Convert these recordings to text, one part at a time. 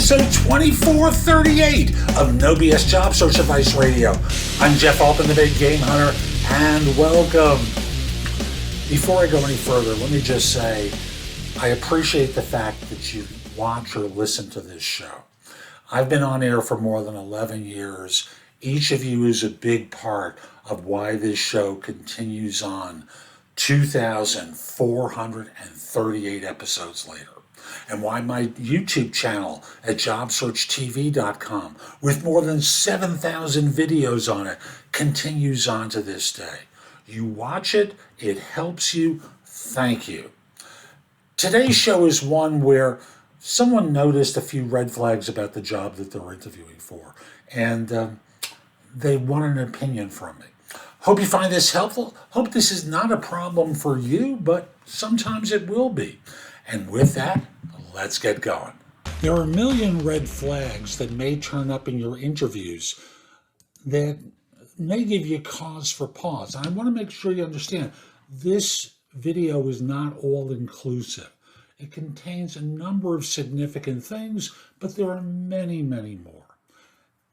episode 2438 of No BS Job Search Advice Radio. I'm Jeff Altman, the Big Game Hunter, and welcome. Before I go any further, let me just say I appreciate the fact that you watch or listen to this show. I've been on air for more than 11 years. Each of you is a big part of why this show continues on 2,438 episodes later, and why my YouTube channel at jobsearchtv.com, with more than 7,000 videos on it, continues on to this day. You watch it, it helps you, thank you. Today's show is one where someone noticed a few red flags about the job that they're interviewing for, and they want an opinion from me. Hope you find this helpful. Hope this is not a problem for you, but sometimes it will be. And with that, let's get going. There are a million red flags that may turn up in your interviews that may give you cause for pause. And I want to make sure you understand this video is not all inclusive. It contains a number of significant things, but there are many, many more.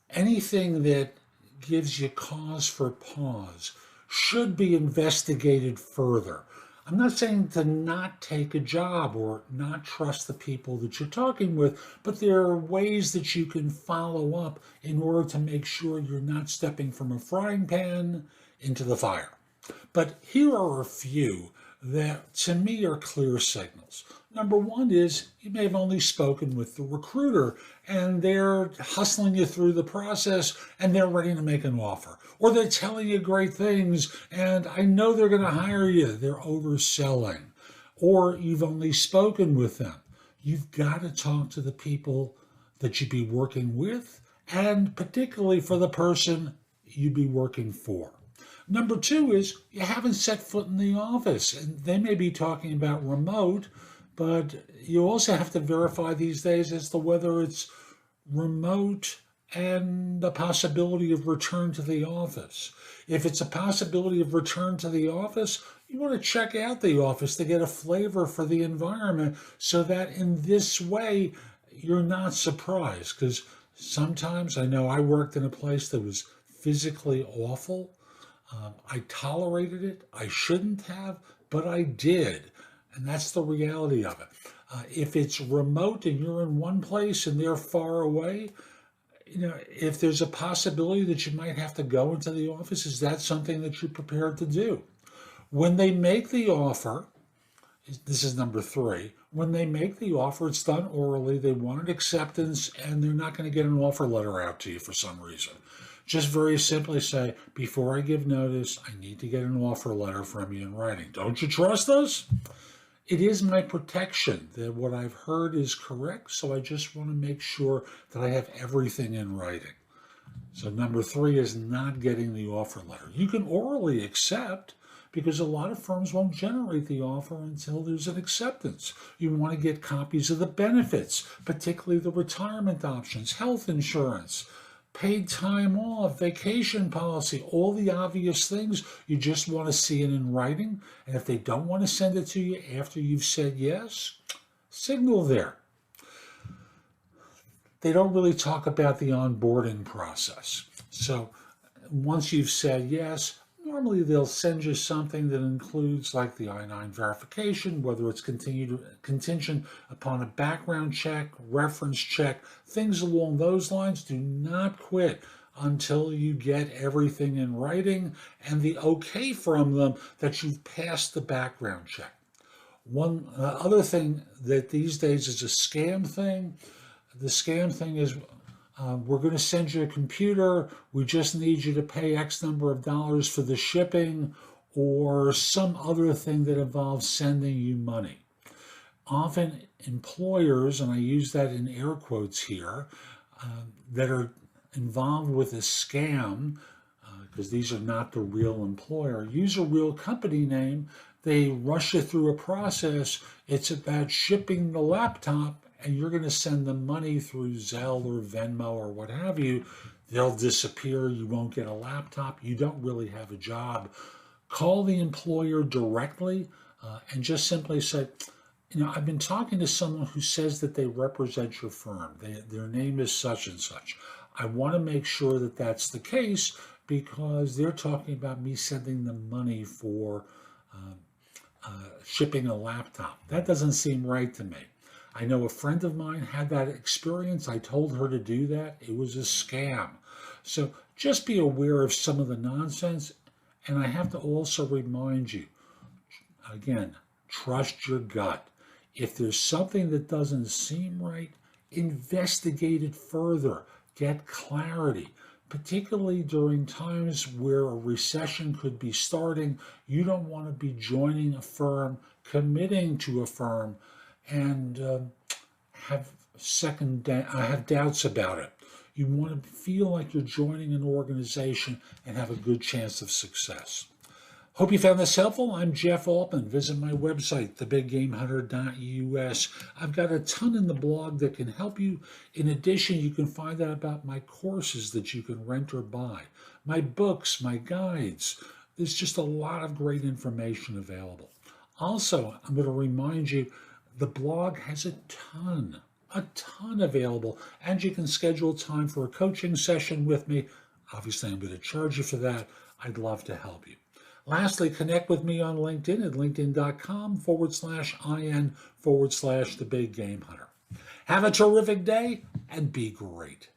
Anything that gives you cause for pause should be investigated further. I'm not saying to not take a job or not trust the people that you're talking with, but there are ways that you can follow up in order to make sure you're not stepping from a frying pan into the fire. But here are a few that to me are clear signals. Number one is you may have only spoken with the recruiter and they're hustling you through the process and they're ready to make an offer. Or they're telling you great things and I know they're going to hire you. They're overselling. Or you've only spoken with them. You've got to talk to the people that you'd be working with, and particularly for the person you'd be working for. Number two is you haven't set foot in the office, and they may be talking about remote, but you also have to verify these days as to whether it's remote and the possibility of return to the office. If it's a possibility of return to the office, you want to check out the office to get a flavor for the environment so that in this way you're not surprised. Because sometimes, I know I worked in a place that was physically awful. I tolerated it. I shouldn't have, but I did. And that's the reality of it. If it's remote and you're in one place and they're far away, if there's a possibility that you might have to go into the office, is that something that you're prepared to do? When they make the offer, this is number three, when they make the offer, it's done orally, they want an acceptance, and they're not going to get an offer letter out to you for some reason. Just very simply say, before I give notice, I need to get an offer letter from you in writing. Don't you trust us? It is my protection that what I've heard is correct, so I just want to make sure that I have everything in writing. So number three is not getting the offer letter. You can orally accept, because a lot of firms won't generate the offer until there's an acceptance. You want to get copies of the benefits, particularly the retirement options, health insurance, paid time off, vacation policy, all the obvious things. You just want to see it in writing. And if they don't want to send it to you after you've said yes, signal there. They don't really talk about the onboarding process. So once you've said yes, normally they'll send you something that includes like the I-9 verification, whether it's contingent upon a background check, reference check, things along those lines. Do not quit until you get everything in writing and the okay from them that you've passed the background check. One other thing that these days is a scam thing. The scam thing is we're going to send you a computer. We just need you to pay X number of dollars for the shipping, or some other thing that involves sending you money. Often employers, and I use that in air quotes here, that are involved with a scam, because these are not the real employer, use a real company name. They rush you through a process. It's about shipping the laptop, and you're going to send them money through Zelle or Venmo or what have you. They'll disappear. You won't get a laptop. You don't really have a job. Call the employer directly and just simply say, I've been talking to someone who says that they represent your firm. Their name is such and such. I want to make sure that that's the case because they're talking about me sending them money for shipping a laptop. That doesn't seem right to me. I know a friend of mine had that experience. I told her to do that. It was a scam. So just be aware of some of the nonsense. And I have to also remind you, again, trust your gut. If there's something that doesn't seem right, investigate it further. Get clarity. Particularly during times where a recession could be starting, you don't want to be joining a firm, committing to a firm, and have doubts about it. You want to feel like you're joining an organization and have a good chance of success. Hope you found this helpful. I'm Jeff Altman. Visit my website, thebiggamehunter.us. I've got a ton in the blog that can help you. In addition, you can find out about my courses that you can rent or buy, my books, my guides. There's just a lot of great information available. Also, I'm going to remind you, the blog has a ton available, and you can schedule time for a coaching session with me. Obviously, I'm going to charge you for that. I'd love to help you. Lastly, connect with me on LinkedIn at linkedin.com/IN/The Big Game Hunter. Have a terrific day and be great.